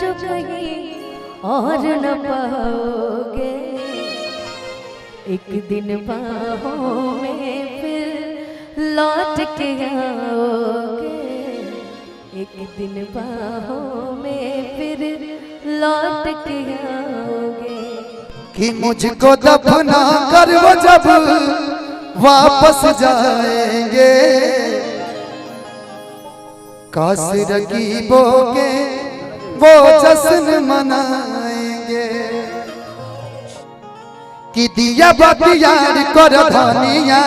जो कहीं और न पाओगे, एक दिन बाहों में फिर लौट के आओगे, एक दिन बाहों में फिर लौट के आओगे। कि मुझको दफना कर वो जब वापस जाएंगे, काश रकीबों के वो जश्न मनाएंगे। कि दिया बतियार कर धनिया,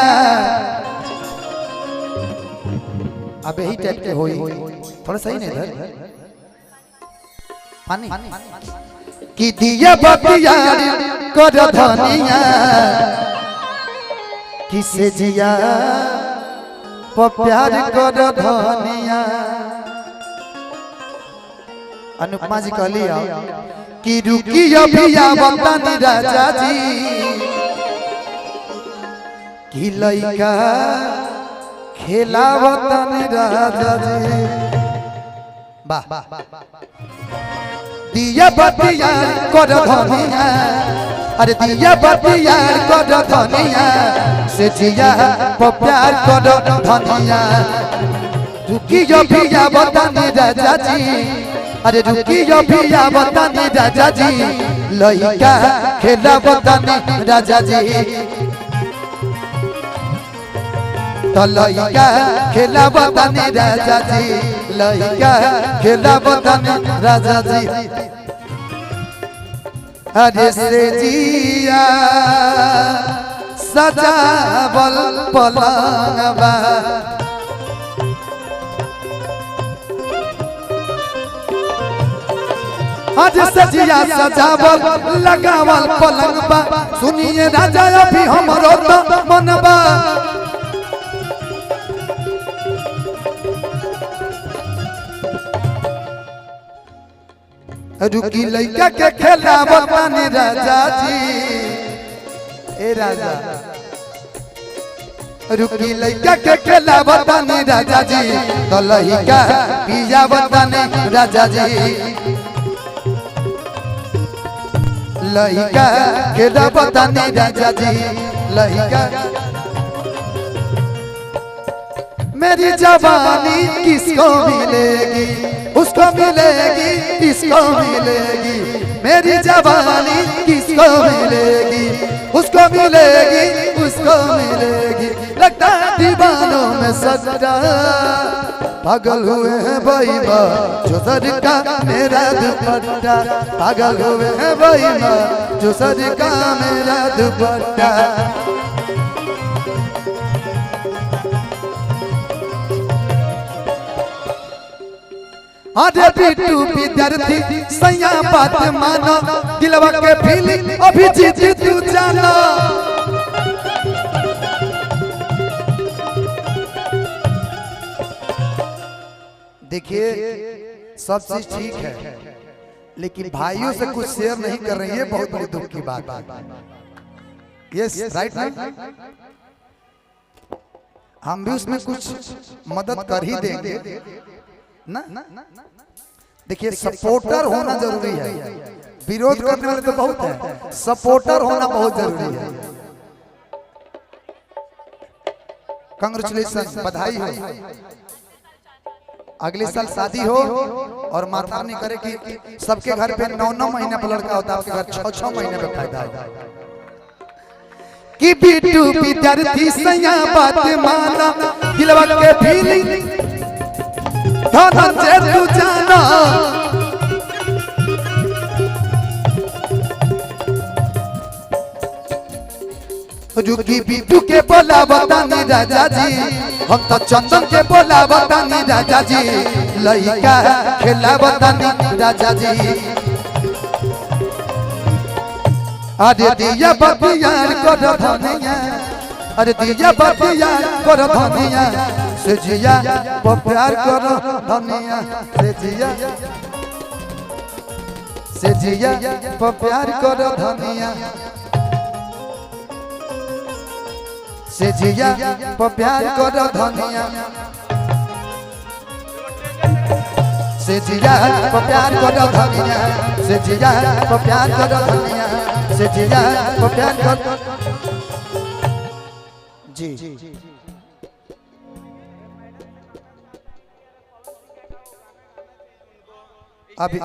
अब यही टाइप के होई, थोड़ा सही नहीं इधर पानी। कि दिया बतियार कर धनिया, किसे जिया प्यार कर धनिया। अनुपमा जी कहली कि रुकी अभी आवतनी राजा जी, कि लइका खेलावतनी राजा जी। वाह दिया बतिया कर धनिया, अरे दिया बतिया कर धनिया, से जिया प्यार कर धनिया। रुकी अभी आवतनी राजा जी, अरे रुकी अभी आवतनी राजा जी, लइका खेलावतनी राजा जी। तो लइका खेलावतनी राजा जी, लइका खेलावतनी राजा जी। अरे से जिया सजावल पलंगवा, आज सजिया सजावल लगावल पलंगवा। सुनिए राजा अभी हमरो तो मनबा, रुकी लइका के खेलावतनी राजा जी। ए राजा रुकी लइका के खेलावतनी राजा जी, तो लइका पियावतनी राजा जी। लइका खेलावतनी राजा जी, लइका। मेरी जवानी किसको मिलेगी, उसको मिलेगी, किसको मिलेगी। मेरी जवानी किसको मिलेगी, उसको मिलेगी, उसको मिलेगी। लगता दीवानों में सच्चा पागल हुए हैं भाई माँ, जो सर का मेरा दुपट्टा। पागल हुए हैं भाई माँ, जो सर का मेरा दुपट्टा। अरे बिट्टू विद्यार्थी सैया बात मानो, दिलवा के फीलिंग अभी जीत तू जानो। देखिए सब चीज ठीक है, लेकिन भाइयों से कुछ शेयर नहीं कर रही है, बहुत बड़ी दुख की बात है। यस राइट ना, हम भी उसमें कुछ मदद कर ही देंगे ना। देखिए सपोर्टर होना जरूरी है, विरोध करने वाले तो बहुत है, सपोर्टर होना बहुत जरूरी है। कांग्रेचुलेशन, बधाई हो। अगले साल शादी हो और माता नहीं करे कि सबके घर पे 9-9 महीने पर लड़का होता है, आपके घर 6-6 महीने पे फायदा है। कि बिट्टू विद्यार्थी सैया बात माना, दिलवा के फीलिंग धनंजय तू जाना। रुकी बिट्टू के बोला बतानी राजा जी, हम तो चंदन के बोला बतानी राजा जी। लइका खेला बतानी राजा जी। अरे दिया बतियार कर धनिया, अरे दिया बतियार कर धनिया। से जिया प्यार कर धनिया, से जिया, से जिया प्यार कर धनिया। से जिया प्यार कर धनिया। से जिया को प्यार करो धनिया से जिया को प्यार करो धनिया से जिया को प्यार करो जी अभी